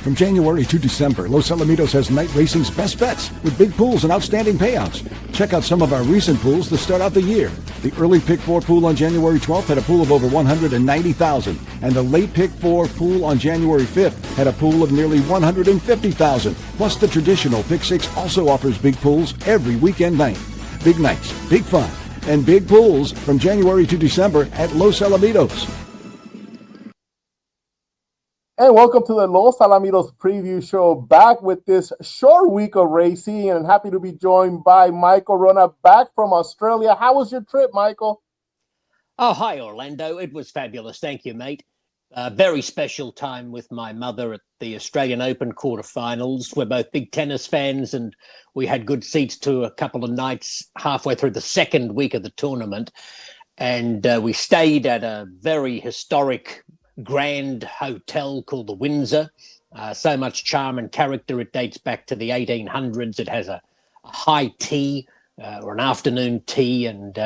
From January to December, Los Alamitos has night racing's best bets with big pools and outstanding payouts. Check out some of our recent pools to start out the year. The early Pick 4 pool on January 12th had a pool of over $190,000, and the late Pick 4 pool on January 5th had a pool of nearly $150,000. Plus, the traditional Pick 6 also offers big pools every weekend night. Big nights, big fun, and big pools from January to December at Los Alamitos. And welcome to the Los Alamitos Preview Show, back with this short week of racing, and happy to be joined by Michael Wrona back from Australia. How was your trip, Michael? Oh, hi, Orlando. It was fabulous. Thank you, mate. Very special time with my mother at the Australian Open quarterfinals. We're both big tennis fans, and we had good seats to a couple of nights halfway through the second week of the tournament. And we stayed at a very historic grand hotel called the Windsor. So much charm and character. It dates back to the 1800s. It has a high tea or an afternoon tea. And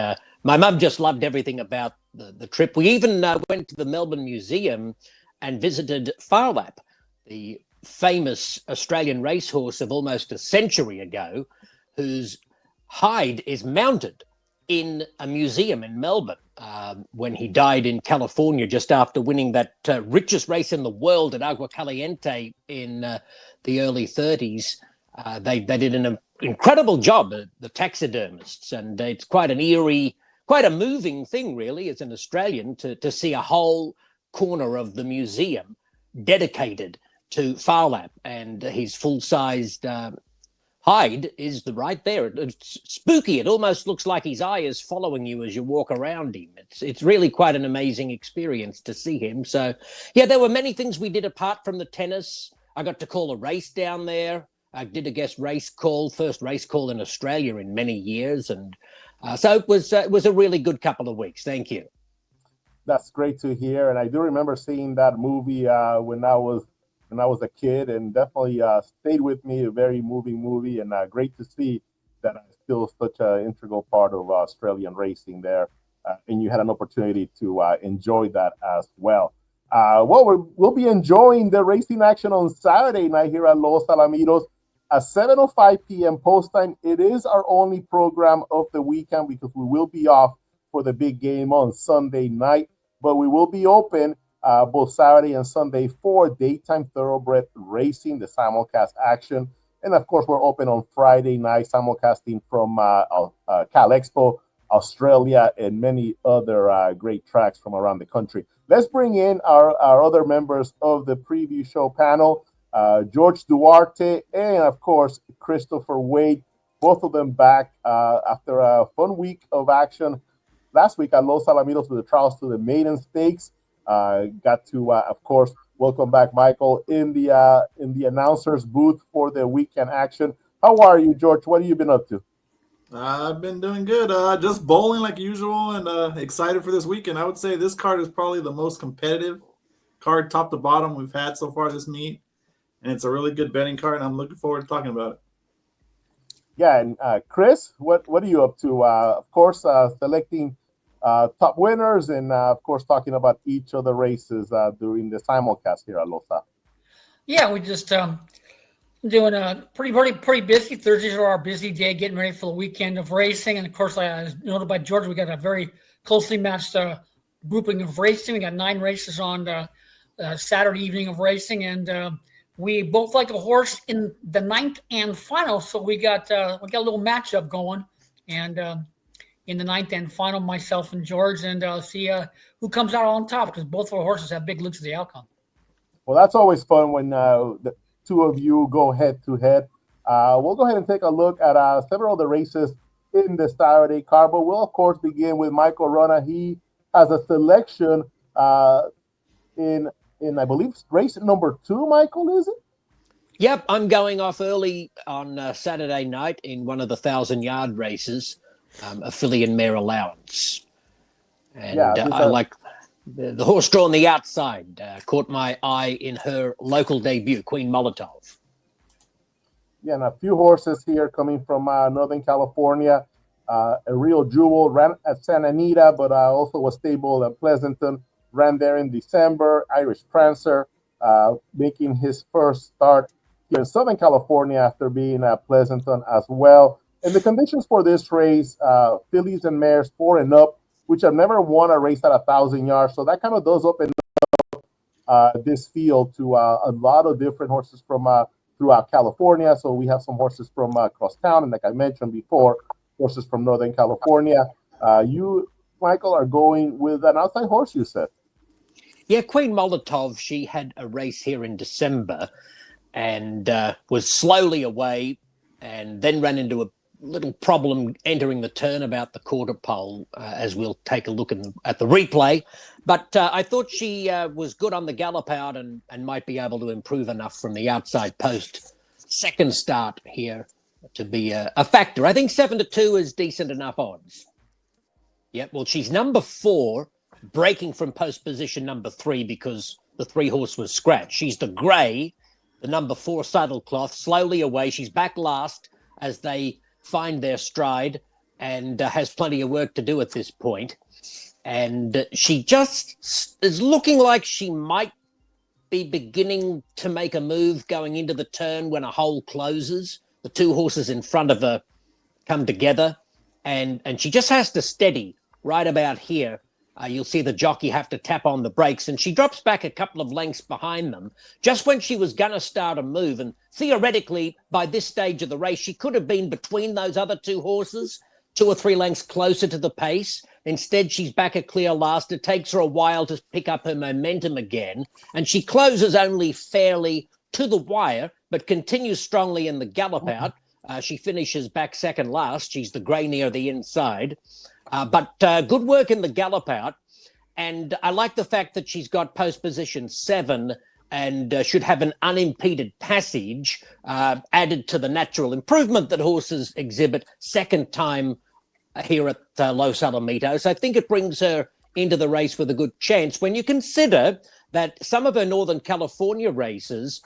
my mum just loved everything about the trip. We even went to the Melbourne Museum and visited Phar Lap, the famous Australian racehorse of almost a century ago, whose hide is mounted in a museum in Melbourne. When he died in California just after winning that richest race in the world at Agua Caliente in the early 30s. They did an incredible job, the taxidermists, and it's quite an eerie, quite a moving thing, really, as an Australian, to see a whole corner of the museum dedicated to Phar Lap, and his full-sized hide is right there. It's spooky. It almost looks like his eye is following you as you walk around him. It's really quite an amazing experience to see him. So, yeah, there were many things we did apart from the tennis. I got to call a race down there. I did a guest race call, first race call in Australia in many years. And so it was a really good couple of weeks. Thank you. That's great to hear. And I do remember seeing that movie when I was a kid, and definitely stayed with me. A very moving movie, and great to see that I'm still such an integral part of Australian racing there, and you had an opportunity to enjoy that as well. We'll be enjoying the racing action on Saturday night here at Los Alamitos at 7:05 p.m. post time. It is our only program of the weekend because we will be off for the big game on Sunday night, but we will be open both Saturday and Sunday for daytime thoroughbred racing, the simulcast action. And of course, we're open on Friday night, simulcasting from Cal Expo, Australia, and many other great tracks from around the country. Let's bring in our other members of the preview show panel, George Duarte and, of course, Christopher Wade, both of them back after a fun week of action last week at Los Alamitos with the trials to the Maiden Stakes. Got to, of course, welcome back Michael in the announcers booth for the weekend action. How are you, George? What have you been up to? I've been doing good. Just bowling like usual, and excited for this weekend. I would say this card is probably the most competitive card, top to bottom, we've had so far this meet, and it's a really good betting card. And I'm looking forward to talking about it. Yeah, and Chris, what are you up to? Of course, selecting top winners, and of course talking about each of the races during the simulcast here at Losa. Yeah, we just doing a pretty busy. Thursdays are our busy day, getting ready for the weekend of racing, and of course, as noted by George, we got a very closely matched grouping of racing. We got 9 races on the Saturday evening of racing, and we both like a horse in the 9th and final, so we got a little matchup going, and in the 9th and final, myself and George, and see who comes out on top, because both of our horses have big looks at the outcome. Well, that's always fun when the two of you go head to head. We'll go ahead and take a look at several of the races in the Saturday card, but we'll of course begin with Michael Wrona. He has a selection in I believe race number 2. Michael, is it? Yep, I'm going off early on Saturday night in one of the 1,000-yard races. A filly and mare allowance. And I like the horse drawn the outside. Caught my eye in her local debut, Queen Molotov. Yeah, and a few horses here coming from Northern California. A real jewel, ran at Santa Anita, but also was stable at Pleasanton. Ran there in December. Irish Prancer, making his first start here in Southern California after being at Pleasanton as well. And the conditions for this race, fillies and mares 4 and up, which have never won a race at 1,000 yards. So that kind of does open this field to a lot of different horses from throughout California. So we have some horses from across town, and like I mentioned before, horses from Northern California. You, Michael, are going with an outside horse, you said. Yeah, Queen Molotov, she had a race here in December and was slowly away and then ran into a little problem entering the turn about the quarter pole, as we'll take a look at the replay. But I thought she was good on the gallop out and might be able to improve enough from the outside post second start here to be a factor. I think 7-2 is decent enough odds. Yeah, well, she's number 4, breaking from post position number 3 because the 3 horse was scratched. She's the grey, the number 4 saddle cloth, slowly away. She's back last as they find their stride and has plenty of work to do at this point. And she just is looking like she might be beginning to make a move going into the turn when a hole closes. The 2 horses in front of her come together and she just has to steady right about here. You'll see the jockey have to tap on the brakes, and she drops back a couple of lengths behind them just when she was going to start a move. And theoretically, by this stage of the race, she could have been between those other 2 horses, 2 or 3 lengths closer to the pace. Instead, she's back a clear last. It takes her a while to pick up her momentum again, and she closes only fairly to the wire, but continues strongly in the gallop out. She finishes back second last. She's the grey near the inside. But good work in the gallop out. And I like the fact that she's got post position 7 and should have an unimpeded passage added to the natural improvement that horses exhibit second time here at Los Alamitos. I think it brings her into the race with a good chance. When you consider that some of her Northern California races,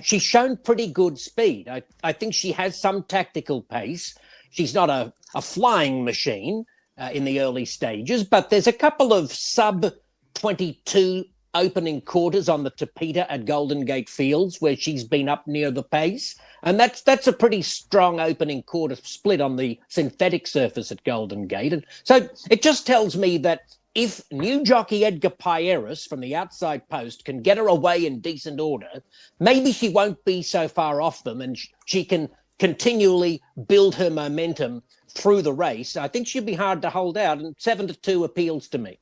she's shown pretty good speed. I think she has some tactical pace. She's not a flying machine in the early stages, but there's a couple of sub-22 opening quarters on the Topeta at Golden Gate Fields where she's been up near the pace. And that's a pretty strong opening quarter split on the synthetic surface at Golden Gate. And so it just tells me that if new jockey Edgar Pieris from the outside post can get her away in decent order, maybe she won't be so far off them and she can continually build her momentum through the race. I think she'd be hard to hold out, and 7-2 appeals to me.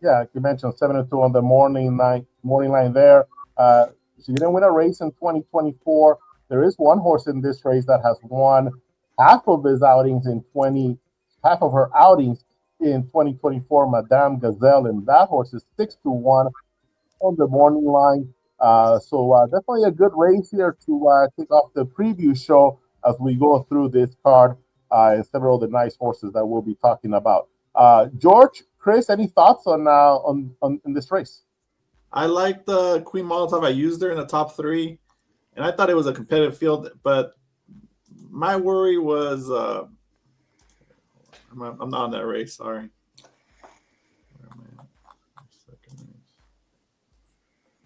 Yeah, you mentioned 7-2 on the morning line there. She didn't win a race in 2024. There is one horse in this race that has won half of her outings in 2024, Madame Gazelle, and that horse is 6-1 on the morning line. So definitely a good race here to kick off the preview show as we go through this card and several of the nice horses that we'll be talking about. George, Chris, any thoughts on this race? I like the Queen Molotov. I used her in the top 3, and I thought it was a competitive field. But my worry was I'm not on that race. Sorry.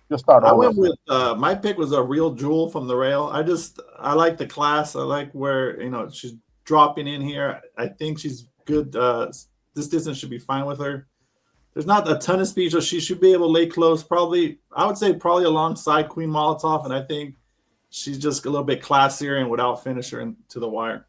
Just start. I went with my pick was a Real Jewel from the rail. I like the class. I like where she's dropping in here. I think she's good. This distance should be fine with her. There's not a ton of speed, so she should be able to lay close. Probably, I would say probably alongside Queen Molotov, and I think she's just a little bit classier and would outfinish her to the wire.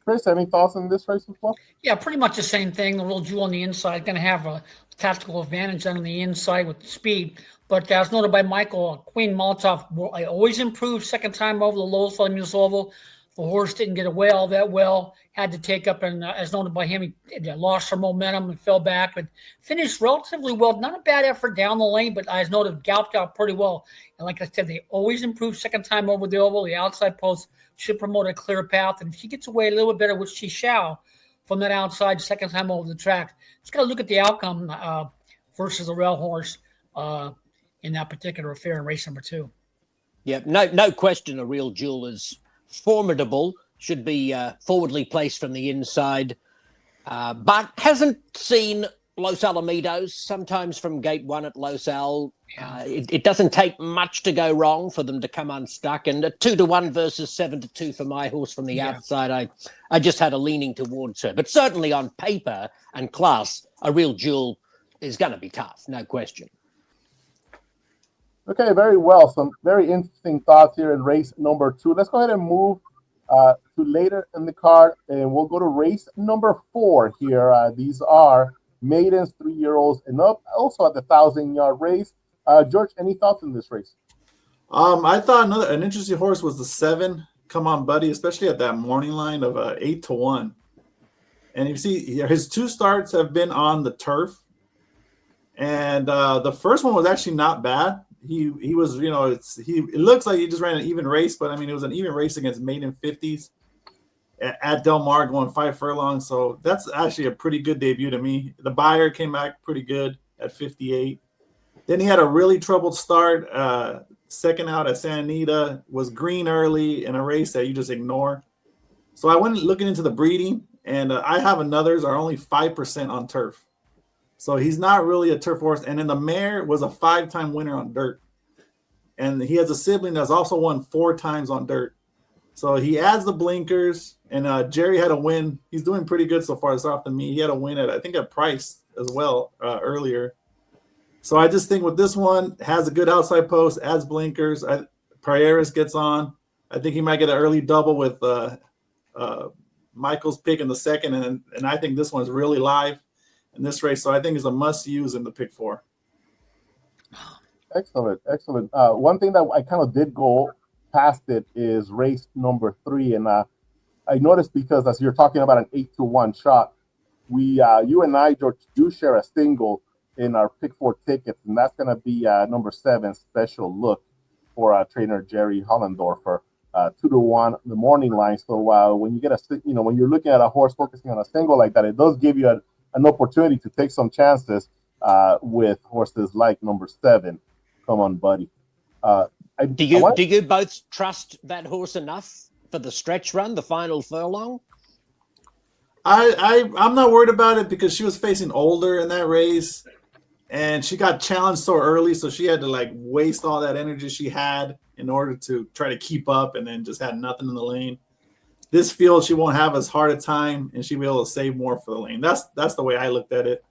Chris, any thoughts on this race as well? Yeah, pretty much the same thing. The Real Jewel on the inside going to have a tactical advantage on the inside with speed. But as noted by Michael, Queen Molotov always improved second time over the Los Alamitos Oval. The horse didn't get away all that well, had to take up, and as noted by him, he lost her momentum and fell back, but finished relatively well. Not a bad effort down the lane, but as noted, galloped out pretty well. And like I said, they always improve second time over the oval. The outside post should promote a clear path, and if she gets away a little bit better, which she shall, from that outside second time over the track, just got to look at the outcome versus the rail horse in that particular affair in race number 2. Yeah, no question a Real Jewel is formidable, should be forwardly placed from the inside, but hasn't seen Los Alamitos, sometimes from gate 1 at Los Al. It doesn't take much to go wrong for them to come unstuck. And a 2-1 versus 7-2 for my horse from the outside, I just had a leaning towards her. But certainly on paper and class, a real jewel is going to be tough, no question. Okay, very well. Some very interesting thoughts here in race number 2. Let's go ahead and move to later in the card, and we'll go to race number 4 here. These are maidens, 3-year-olds and up, also at the 1,000-yard race. George, any thoughts in this race? I thought an interesting horse was the 7, Come On Buddy, especially at that morning line of 8-1. And you see his 2 starts have been on the turf, and the first one was actually not bad. He was, it looks like he just ran an even race, but I mean, it was an even race against maiden 50s at Del Mar going 5 furlongs. So that's actually a pretty good debut to me. The buyer came back pretty good at 58. Then he had a really troubled start. Second out at Santa Anita, was green early in a race that you just ignore. So I went looking into the breeding, and I have anothers are only 5% on turf. So he's not really a turf horse. And then the mare was a 5-time winner on dirt. And he has a sibling that's also won 4 times on dirt. So he adds the blinkers, and Jerry had a win. He's doing pretty good so far. It's off to me. He had a win I think at Price as well earlier. So I just think with this one, has a good outside post, adds blinkers. Prieras gets on. I think he might get an early double with Michael's pick in the second, and I think this one's really live in this race. So I think it's a must-use in the pick 4. Excellent. One thing that I kind of did go past it is race number 3, and I noticed because as you're talking about an 8-1 shot, you and I, George, do share a single in our pick 4 tickets, and that's going to be number 7, Special Look, for trainer Jerry Hollendorfer, 2-1 the morning line. So when you get when you're looking at a horse focusing on a single like that, it does give you an opportunity to take some chances with horses like number 7, Come On Buddy. Do you both trust that horse enough for the stretch run, the final furlong? I'm not worried about it because she was facing older in that race, and she got challenged so early, so she had to waste all that energy she had in order to try to keep up, and then just had nothing in the lane. This field, she won't have as hard a time, and she'll be able to save more for the lane. That's the way I looked at it,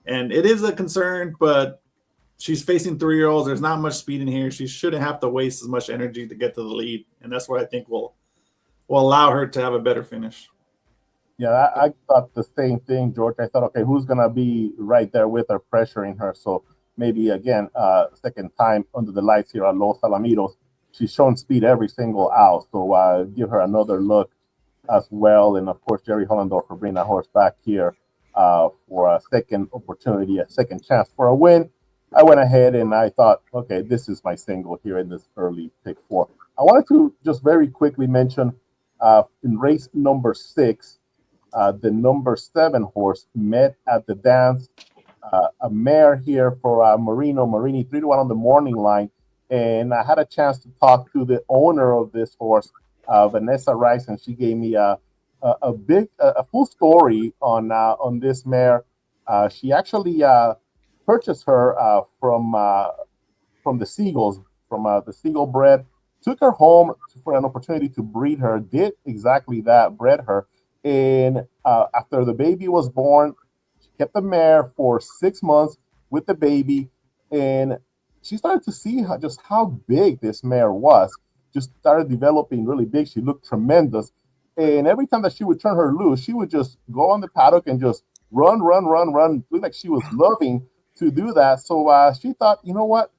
and it is a concern, but she's facing 3-year-olds. There's not much speed in here. She shouldn't have to waste as much energy to get to the lead, and that's what I think will allow her to have a better finish. Yeah, I thought the same thing, George. I thought, okay, who's going to be right there with her, pressuring her? So maybe, again, second time under the lights here at Los Alamitos. She's shown speed every single out, so give her another look as well. And, of course, Jerry Hollendorfer bringing that horse back here for a second opportunity, a second chance for a win. I went ahead and I thought, okay, this is my single here in this early pick 4. I wanted to just very quickly mention in race number 6, the number 7 horse met at the dance, a mare here for Marini, 3-1 on the morning line. And I had a chance to talk to the owner of this horse, Vanessa Rice, and she gave me a full story on this mare. She actually purchased her from the Seagulls, from the Seagull bred, took her home for an opportunity to breed her, did exactly that, bred her. And after the baby was born, she kept the mare for 6 months with the baby, and she started to see how big this mare was. Just started developing really big. She looked tremendous, and every time that she would turn her loose, she would just go on the paddock and just run. Looked like she was loving to do that. So she thought, you know what?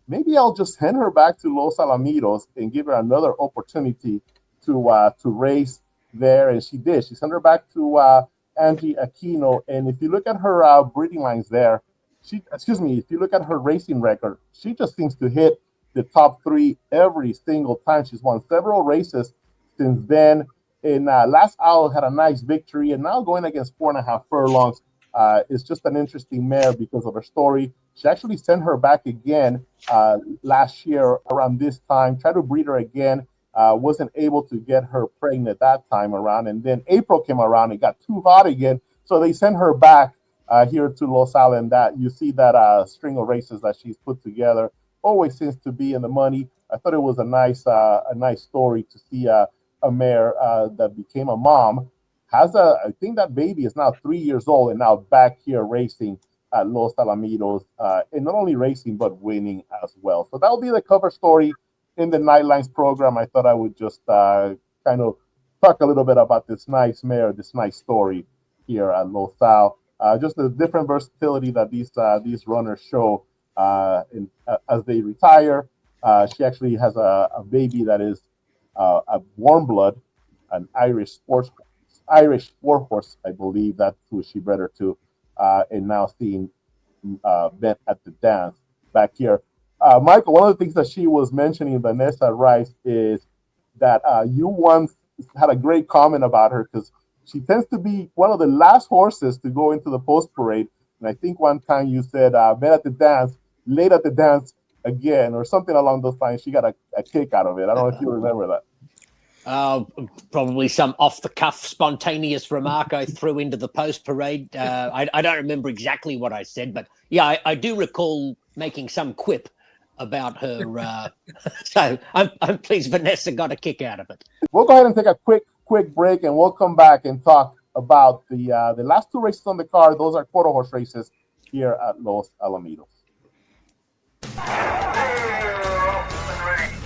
Maybe I'll just send her back to Los Alamitos and give her another opportunity to race there, and she did. She sent her back to Angie Aquino, and if you look at her breeding lines there, if you look at her racing record, she just seems to hit the top 3 every single time. She's won several races since then, and last Owl had a nice victory, and now going against 4.5 furlongs is just an interesting mare because of her story. She actually sent her back again last year around this time, tried to breed her again. Wasn't able to get her pregnant that time around. And then April came around and got too hot again. So they sent her back here to Los Al, and that you see that string of races that she's put together always seems to be in the money. I thought it was a nice story to see a mare that became a mom. I think that baby is now 3 years old and now back here racing at Los Alamitos, and not only racing but winning as well. So that'll be the cover story in the Nightlines program. I thought I would just kind of talk a little bit about this nice mare, this nice story here at Los Al. Just the different versatility that these runners show as they retire. She actually has a baby that is a warm blood, an Irish sport horse, I believe. That's who she bred her to, and now seeing Bet at the dance back here. Michael, one of the things that she was mentioning, Vanessa Rice, is that you once had a great comment about her because she tends to be one of the last horses to go into the post parade. And I think one time you said, Bet at the dance, late at the dance again, or something along those lines. She got a kick out of it. I don't know if you remember that. Probably some off-the-cuff, spontaneous remark I threw into the post-parade. I don't remember exactly what I said, but yeah, I do recall making some quip about her. So I'm pleased Vanessa got a kick out of it. We'll go ahead and take a quick break, and we'll come back and talk about the last two races on the card. Those are quarter horse races here at Los Alamitos.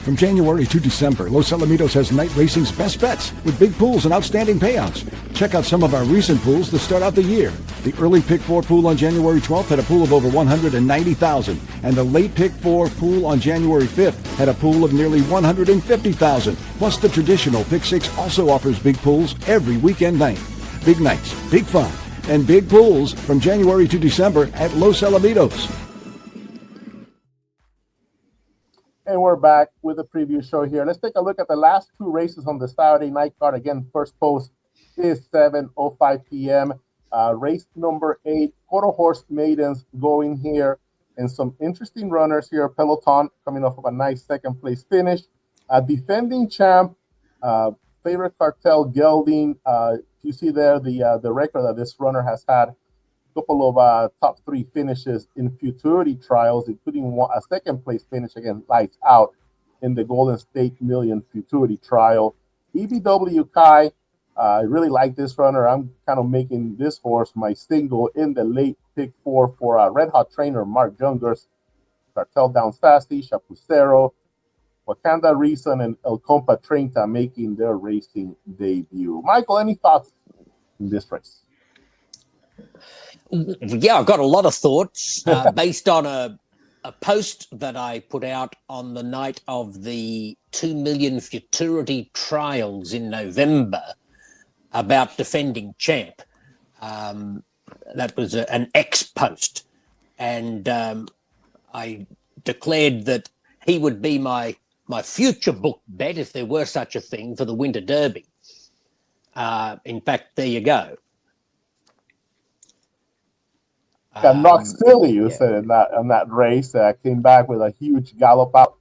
From January to December, Los Alamitos has night racing's best bets with big pools and outstanding payouts. Check out some of our recent pools to start out the year. The early Pick 4 pool on January 12th had a pool of over $190,000, and the late Pick 4 pool on January 5th had a pool of nearly $150,000. Plus, the traditional Pick 6 also offers big pools every weekend night. Big nights, big fun, and big pools from January to December at Los Alamitos. And we're back with a preview show here. Let's take a look at the last two races on the Saturday night card. Again, first post is 7:05 p.m. Race number 8, quarter horse maidens going here, and some interesting runners here. Peloton coming off of a nice second place finish. Defending champ, favorite cartel gelding. You see there the record that this runner has had. Couple of top 3 finishes in futurity trials, including a second place finish against Lights Out in the Golden State Million futurity trial. EBW Kai, I really like this runner. I'm kind of making this horse my single in the late Pick 4 for Red Hot trainer Mark Jungers. Cartel Down Sassy, Chapucero, Wakanda Reason, and El Compa Treinta making their racing debut. Michael, any thoughts in this race? Yeah, I've got a lot of thoughts based on a post that I put out on the night of the 2 million futurity trials in November about defending champ. That was an ex post, and I declared that he would be my future book bet if there were such a thing for the Winter Derby. In fact, there you go. Got knocked silly, you said, in that race. Came back with a huge gallop out.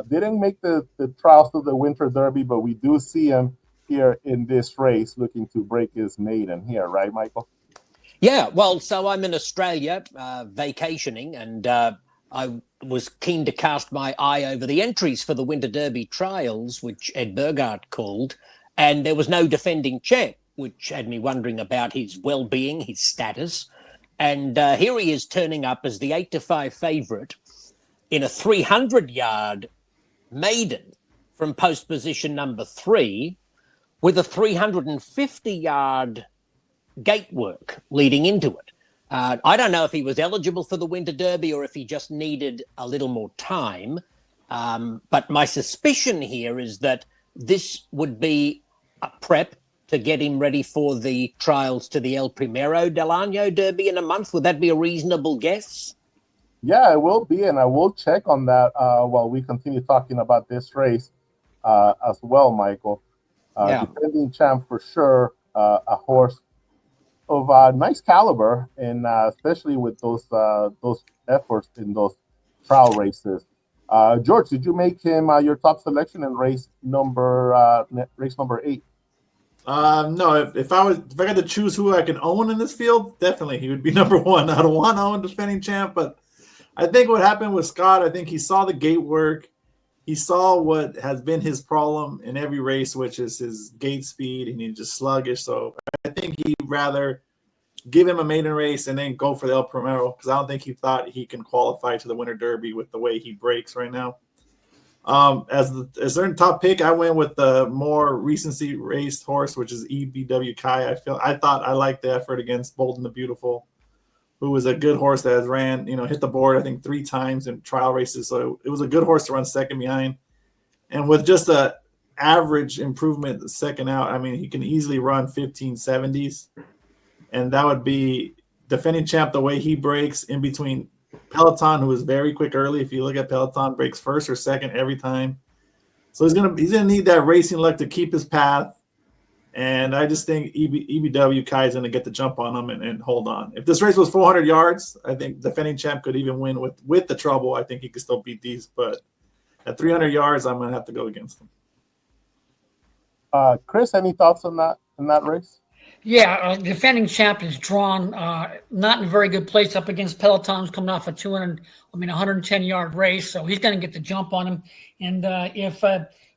Didn't make the trials to the Winter Derby, but we do see him here in this race looking to break his maiden here, right, Michael? Yeah, well, so I'm in Australia vacationing, and I was keen to cast my eye over the entries for the Winter Derby trials, which Ed Burghardt called, and there was no defending champ, which had me wondering about his well-being, his status. And here he is turning up as the 8-5 favourite in a 300-yard maiden from post position number 3 with a 350-yard gate work leading into it. I don't know if he was eligible for the Winter Derby or if he just needed a little more time. But my suspicion here is that this would be a prep to get him ready for the trials to the El Primero del Año Derby in a month. Would that be a reasonable guess? Yeah, it will be, and I will check on that while we continue talking about this race as well, Michael. Defending champ for sure, a horse of nice caliber, and especially with those efforts in those trial races. George, did you make him your top selection in race number 8? No, if I got to choose who I can own in this field, definitely he would be number one. I don't want to own defending champ, but I think what happened with Scott, I think he saw the gate work. He saw what has been his problem in every race, which is his gate speed, and he's just sluggish. So I think he'd rather give him a maiden race and then go for the El Primero, because I don't think he thought he can qualify to the Winter Derby with the way he breaks right now. As their top pick, I went with the more recency raced horse, which is EBW Kai. I thought I liked the effort against Bolden the Beautiful, who was a good horse that has ran, hit the board, I think 3 times in trial races. So it was a good horse to run second behind. And with just a average improvement the second out, I mean, he can easily run 1570s. And that would be defending champ the way he breaks in between Peloton, who is very quick early. If you look at Peloton, breaks first or second every time. So he's gonna need that racing luck to keep his path. And I just think EBW Kai is going to get the jump on him and hold on. If this race was 400 yards, I think defending champ could even win with the trouble. I think he could still beat these. But at 300 yards, I'm going to have to go against him. Chris, any thoughts on that race? Yeah, defending champ is drawn not in a very good place up against Peloton's coming off a 110-yard race, so he's going to get the jump on him. And if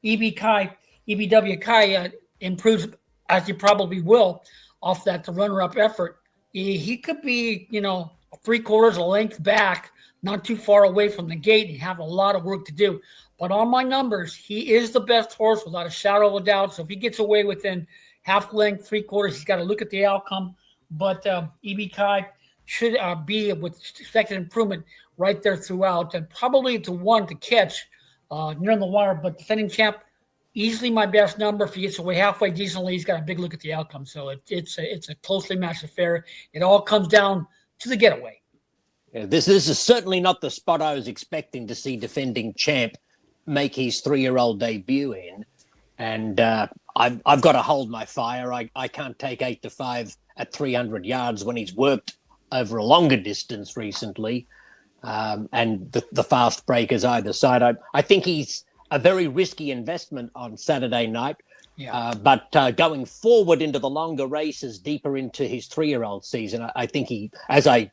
EBW Kai improves, as he probably will, off that runner-up effort, he could be, 3/4 a length back, not too far away from the gate, and have a lot of work to do. But on my numbers, he is the best horse without a shadow of a doubt. So if he gets away within half length, 3/4, he's got to look at the outcome. But EB Kai should be, with expected improvement, right there throughout, and probably to one to catch near the wire. But defending champ, easily my best number. If he gets away halfway decently, he's got a big look at the outcome. So it's a closely matched affair. It all comes down to the getaway. Yeah, this is certainly not the spot I was expecting to see defending champ make his 3-year-old debut in. And I've got to hold my fire. I can't take 8-5 at 300 yards when he's worked over a longer distance recently. And the fast breakers either side. I think he's a very risky investment on Saturday night. Yeah. But going forward into the longer races, deeper into his 3-year-old season, I think he, as I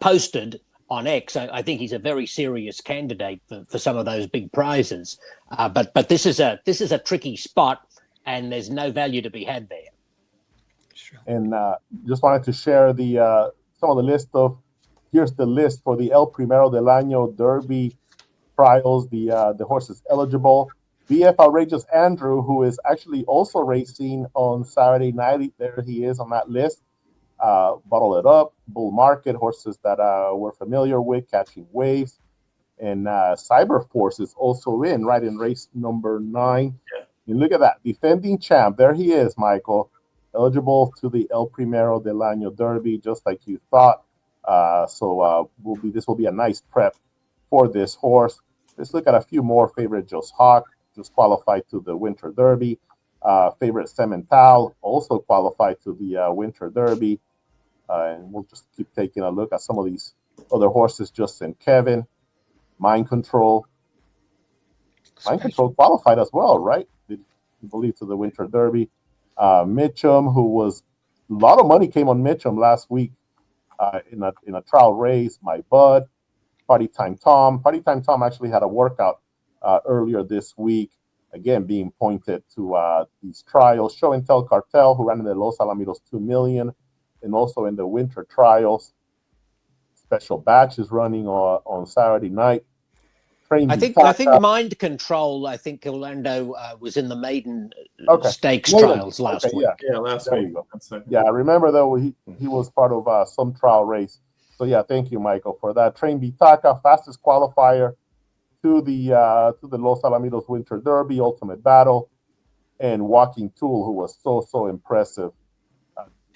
posted on X, I think he's a very serious candidate for some of those big prizes. But this is a tricky spot, and there's no value to be had there. Sure. And just wanted to share the some of the list of. Here's the list for the El Primero del Año Derby trials. The horses eligible. BF Outrageous Andrew, who is actually also racing on Saturday night. There he is on that list. Bottle It Up, Bull Market, horses that we're familiar with, Catching Waves, and Cyber Force is also in race number 9. Yeah. And look at that, defending champ. There he is, Michael, eligible to the El Primero del Año Derby, just like you thought. So this will be a nice prep for this horse. Let's look at a few more. Favorite Joe's Hawk just qualified to the Winter Derby. Favorite Semental also qualified to the Winter Derby. And we'll just keep taking a look at some of these other horses. Justin Kevin, Mind Control. Mind Control qualified as well, right? I believe to the Winter Derby. Mitchum, who was a lot of money came on Mitchum last week in a trial race. My Bud, Party Time Tom. Party Time Tom actually had a workout earlier this week. Again, being pointed to these trials. Show and Tell Cartel, who ran in the Los Alamitos 2 million, and also in the winter trials. Special Batch is running on Saturday night. I think Mind Control. I think Orlando was in the maiden stakes trials last week. Yeah, last week. Yeah, I remember though he was part of some trial race. So yeah, thank you, Michael, for that. Train Bitaka, fastest qualifier to the Los Alamitos Winter Derby, Ultimate Battle, and Walking Tool, who was so impressive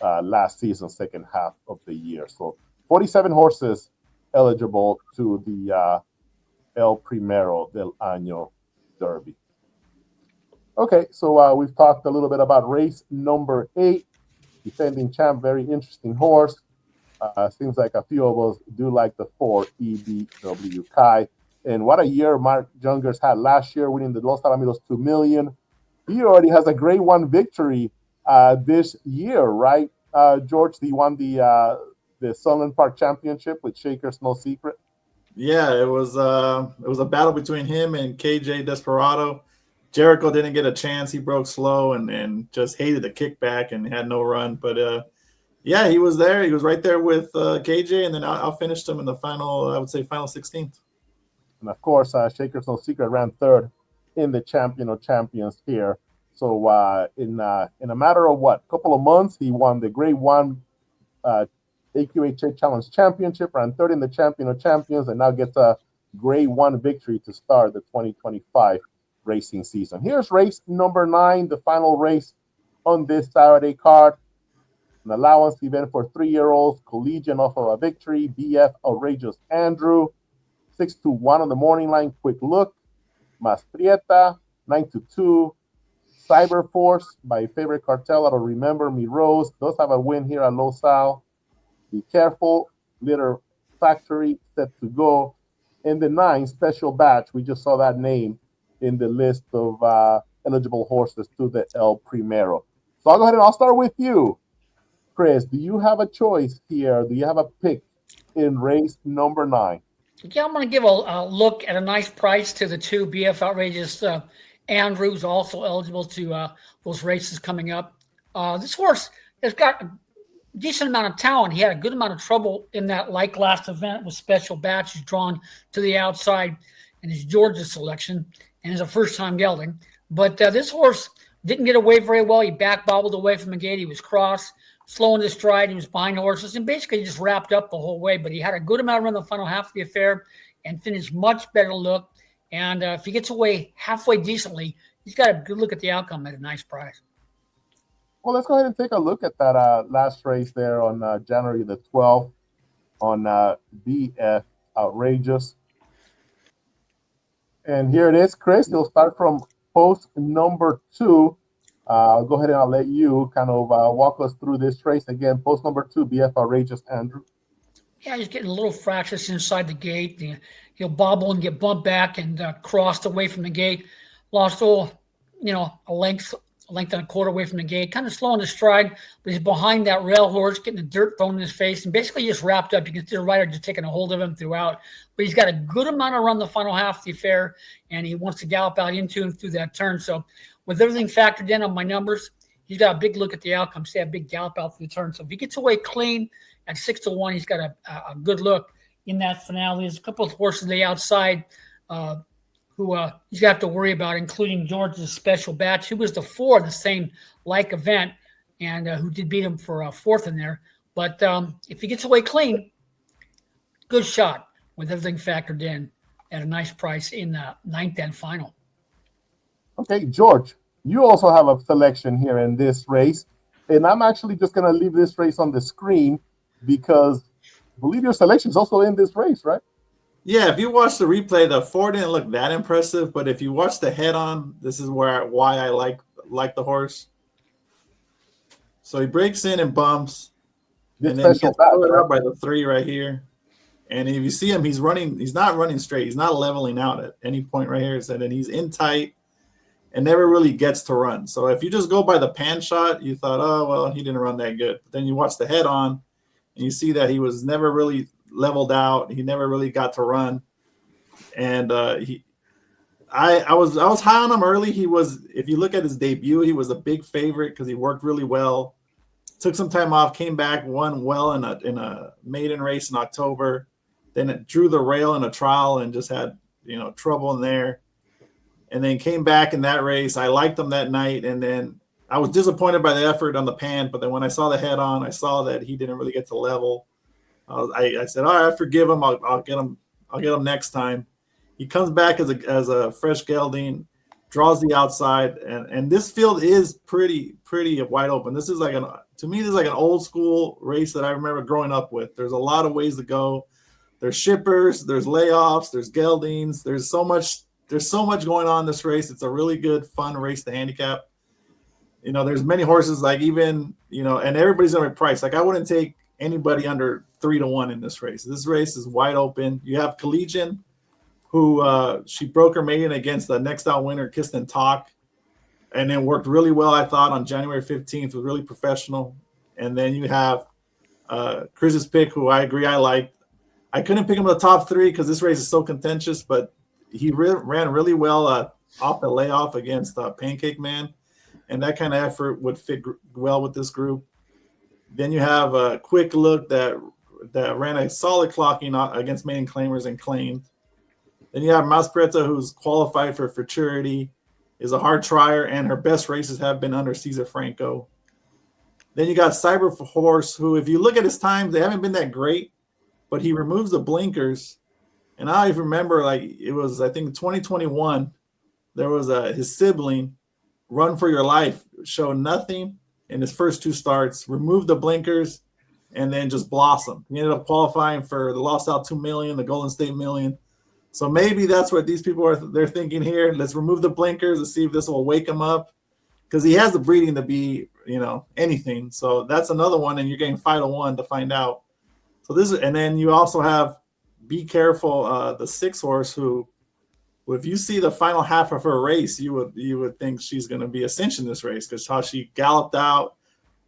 last season, second half of the year. So 47 horses eligible to the El Primero del Año Derby. Okay, so we've talked a little bit about race number 8, defending champ, very interesting horse. Seems like a few of us do like the 4 EBW Kai. And what a year Mark Jungers had last year, winning the Los Alamitos 2 million. He already has a grade 1 victory this year, right? George, he won the Sunland Park Championship with Shakers No Secret. Yeah, it was a battle between him and KJ Desperado. Jericho didn't get a chance. He broke slow and just hated the kickback and had no run. But yeah, he was there. He was right there with KJ, and then I finished him in the final, I would say, final 16th. And of course, Shakers No Secret ran third in the Champion of Champions here. So in a matter of couple of months, he won the Grade 1 AQHA Challenge Championship, ran third in the Champion of Champions, and now gets a Grade 1 victory to start the 2025 racing season. Here's race number 9, the final race on this Saturday card. An allowance event for 3-year-olds, collegiate off of a victory, BF Outrageous Andrew, 6-1 on the morning line, Quick Look, Mas Prieta, 9-2, Cyber Force, my favorite cartel out of Remember Me Rose, does have a win here at Los Al. Be Careful, Litter Factory, Set to Go. In the 9 special batch, we just saw that name in the list of eligible horses to the El Primero. So I'll go ahead and I'll start with you. Chris, do you have a choice here? Do you have a pick in race number 9? Yeah, I'm going to give a look at a nice price to the 2 BF Outrageous Andrews, also eligible to those races coming up. This horse has got a decent amount of talent. He had a good amount of trouble in that last event with special batch. He's drawn to the outside in his Georgia selection and is a first-time gelding. But this horse didn't get away very well. He back bobbled away from the gate. He was cross, slow in his stride. He was behind horses and basically just wrapped up the whole way. But he had a good amount of run the final half of the affair and finished much better look. And if he gets away halfway decently, he's got a good look at the outcome at a nice price. Well, let's go ahead and take a look at that last race there on January the 12th on BF Outrageous. And here it is, Chris. You'll start from post number 2. I'll go ahead and I'll let you kind of walk us through this race again. Post number 2, BF Outrageous Andrew. Yeah, he's getting a little fractious inside the gate. He'll bobble and get bumped back and crossed away from the gate. Lost a length and a quarter away from the gate. Kind of slow in his stride, but he's behind that rail horse, getting the dirt thrown in his face, and basically just wrapped up. You can see the rider just taking a hold of him throughout. But he's got a good amount of run the final half of the affair, and he wants to gallop out into and through that turn. So with everything factored in on my numbers, he's got a big look at the outcome. See a big gallop out through the turn. So if he gets away clean at 6-1, he's got a good look in that finale. There's a couple of horses on the outside who he's got to have to worry about, including George's special batch, who was the 4 in the same event, and who did beat him for 4th in there. But if he gets away clean, good shot with everything factored in at a nice price in the 9th and final. Okay, George, you also have a selection here in this race, and I'm actually just going to leave this race on the screen because I believe your selection is also in this race, right? Yeah, if you watch the replay, the 4 didn't look that impressive, but if you watch the head-on, this is why I like the horse. So he breaks in and bumps, and then he gets followed up by the 3 right here. And if you see him, he's not running straight. He's not leveling out at any point right here. So then he's in tight and never really gets to run. So if you just go by the pan shot, you thought, oh, well, he didn't run that good. But then you watch the head-on, and you see that he was never really leveled out. He never really got to run. And I was high on him early. He was, if you look at his debut, he was a big favorite because he worked really well. Took some time off, came back, won well in a maiden race in October. Then it drew the rail in a trial and just had trouble in there. And then came back in that race. I liked him that night, and then I was disappointed by the effort on the pan. But then when I saw the head on, I saw that he didn't really get to level. I said, all right, I forgive him. I'll get him next time. He comes back as a fresh gelding, draws the outside, and this field is pretty wide open. This is to me, this is like an old school race that I remember growing up with. There's a lot of ways to go. There's shippers, there's layoffs, there's geldings. There's so much going on in this race. It's a really good, fun race to handicap. There's many horses and everybody's going to be priced. Like I wouldn't take anybody under 3-1 in this race. This race is wide open. You have Collegian, who she broke her maiden against the next out winner, Kissed and Talk. and then worked really well, I thought, on January 15th, was really professional. And then you have Chris's pick, who I agree I liked. I couldn't pick him in the top 3 because this race is so contentious, but he ran really well off the layoff against Pancake Man, and that kind of effort would fit well with this group. Then you have a Quick Look that ran a solid clocking against maiden claimers and claimed. Then you have Maspreta, who's qualified for futurity, is a hard trier, and her best races have been under Cesar Franco. Then you got Cyber Horse, who, if you look at his times, they haven't been that great, but he removes the blinkers. And I even remember, like, it was, I think, 2021, there was his sibling, Run for Your Life, showed nothing in his first 2 starts, removed the blinkers, and then just blossomed. He ended up qualifying for the Lost Out 2 million, the Golden State Million. So maybe that's what these people they're thinking here. Let's remove the blinkers and see if this will wake him up, because he has the breeding to be, anything. So that's another one, and you're getting 5-1 to find out. So and then you also have Be Careful, the 6 horse, who, if you see the final half of her race, you would think she's going to be Ascension this race, because how she galloped out.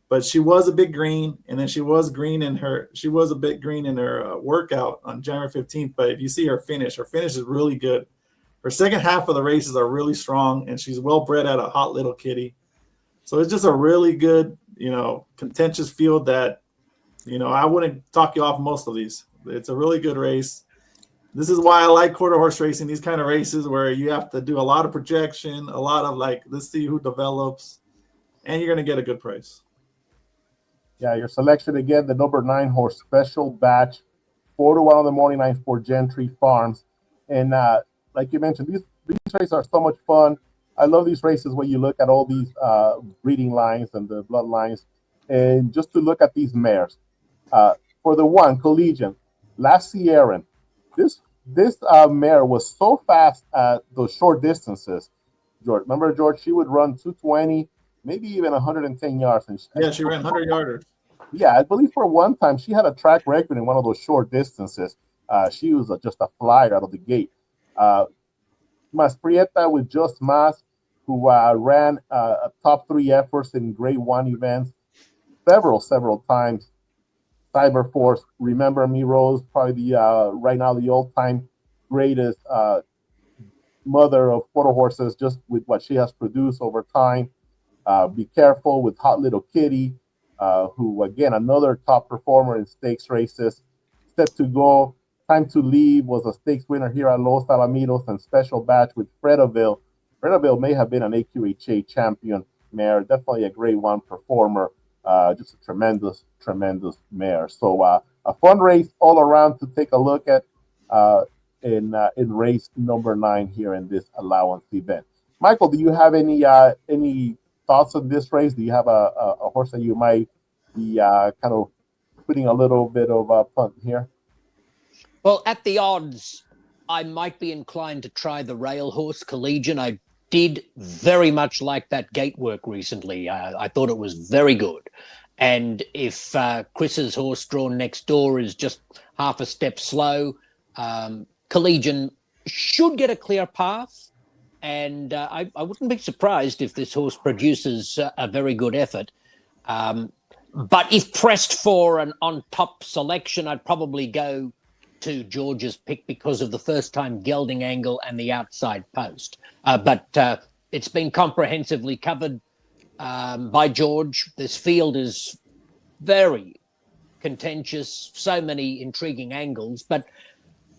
But she was a bit green, and then she was a bit green in her workout on January 15th. But if you see her finish is really good. Her second half of the races are really strong, and she's well bred at a hot little kitty. So it's just a really good, contentious field that, I wouldn't talk you off most of these. It's a really good race. This is why I like quarter horse racing, these kind of races where you have to do a lot of projection, a lot of let's see who develops, and you're going to get a good price. Yeah, your selection again, the number 9 horse, Special Batch, 4-1 on the morning line for Gentry Farms. And like you mentioned, these races are so much fun. I love these races where you look at all these breeding lines and the bloodlines, and just to look at these mares. For the one, Collegian, Last Sierran, this mare was so fast at those short distances. George, remember, George, she would run 220, maybe even 110 yards. And she ran 100-yarders. Yeah, I believe for one time she had a track record in one of those short distances. She was just a flyer out of the gate. Mas Prieta with Just Mas, who ran top 3 efforts in Grade 1 events several times. Cyber Force, Remember Me Rose, probably the right now the all-time greatest mother of quarter horses, just with what she has produced over time. Be Careful with Hot Little Kitty, who, again, another top performer in stakes races. Set to Go, Time to Leave was a stakes winner here at Los Alamitos, and Special Batch with Fredaville. Fredaville may have been an AQHA champion mare, definitely a Grade 1 performer, just a tremendous mare. So a fun race all around to take a look at in race number 9 here in this allowance event. Michael, do you have any thoughts on this race? Do you have a horse that you might be kind of putting a little bit of a punt here? Well, at the odds, I might be inclined to try the rail horse Collegian. I did very much like that gate work recently. I thought it was very good. And if Chris's horse drawn next door is just half a step slow, Collegian should get a clear path. And I wouldn't be surprised if this horse produces a very good effort. But if pressed for an on-top selection, I'd probably go to George's pick because of the first-time gelding angle and the outside post. But it's been comprehensively covered by George. This field is very contentious, so many intriguing angles. But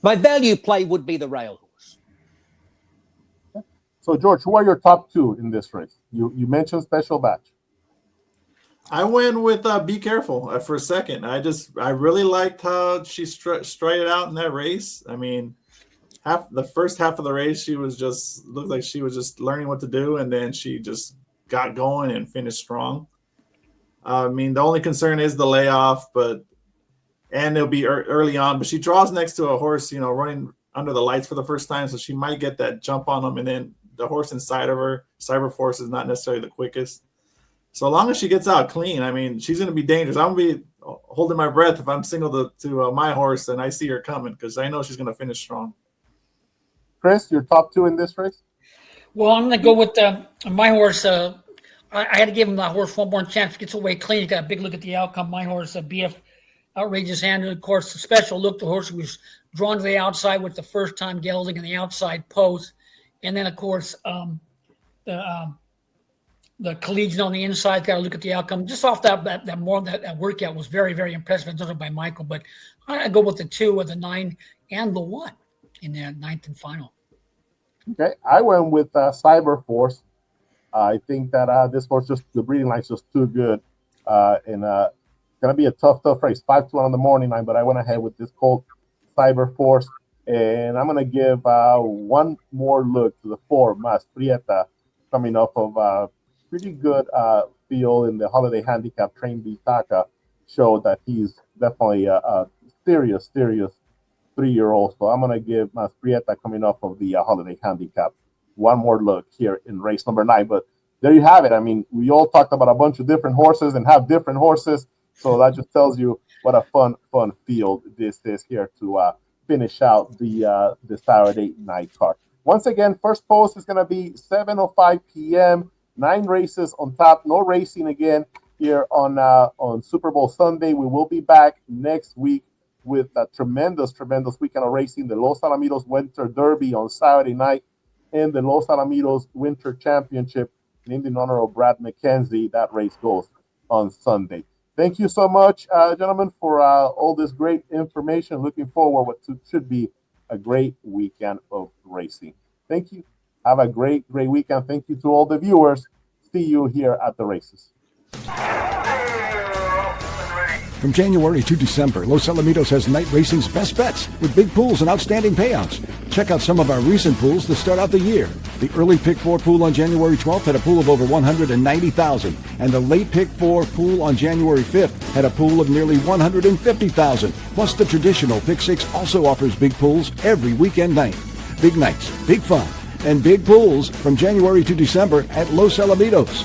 my value play would be the rail horse. So, George, who are your top 2 in this race? You mentioned Special Batch. I went with Be Careful for a second. I really liked how she straightened out in that race. I mean, the first half of the race, she was looked like she was just learning what to do, and then she just got going and finished strong. I mean, the only concern is the layoff, and it'll be early on. But she draws next to a horse, running under the lights for the first time, so she might get that jump on them. And then the horse inside of her, Cyber Force, is not necessarily the quickest. So long as she gets out clean, I mean, she's going to be dangerous. I'm going to be holding my breath if I'm single to my horse and I see her coming, because I know she's going to finish strong. Chris, your top 2 in this race? Well, I'm going to go with my horse. I had to give him that horse one more chance. Gets away clean. He's got a big look at the outcome. My horse, BF Outrageous Hand. Of course, the special look. The horse was drawn to the outside with the first time gelding in the outside post. And then, of course, the collegiate on the inside. Got to look at the outcome. Just off that workout was very, very impressive. Done by Michael. But I go with the 2, with the 9, and the 1 in the 9th and final. Okay, I went with Cyber Force. I think that this horse, just the breeding line's just too good, and gonna be a tough race. 5-1 on the morning line, but I went ahead with this colt, Cyber Force, and I'm gonna give one more look to the 4, Mas Prieta, coming off of a pretty good field in the Holiday Handicap. Train Vitaka showed that he's definitely a serious 3-year-old. So I'm going to give Mas Prieta, coming off of the Holiday Handicap, one more look here in race number 9. But there you have it. I mean, we all talked about a bunch of different horses and have different horses. So that just tells you what a fun field this is here to finish out the Saturday night card. Once again, first post is going to be 7:05 p.m. 9 races on top. No racing again here on Super Bowl Sunday. We will be back next week with a tremendous weekend of racing. The Los Alamitos Winter Derby on Saturday night, and the Los Alamitos Winter Championship named in honor of Brad McKenzie. That race goes on Sunday. Thank you so much, gentlemen, for all this great information. Looking forward to should be a great weekend of racing. Thank you. Have a great weekend. Thank you to all the viewers. See you here at the races. From January to December, Los Alamitos has night racing's best bets with big pools and outstanding payouts. Check out some of our recent pools to start out the year. The early pick 4 pool on January 12th had a pool of over $190,000, and the late pick 4 pool on January 5th had a pool of nearly $150,000. Plus, the traditional pick 6 also offers big pools every weekend night. Big nights, big fun, and big pools from January to December at Los Alamitos.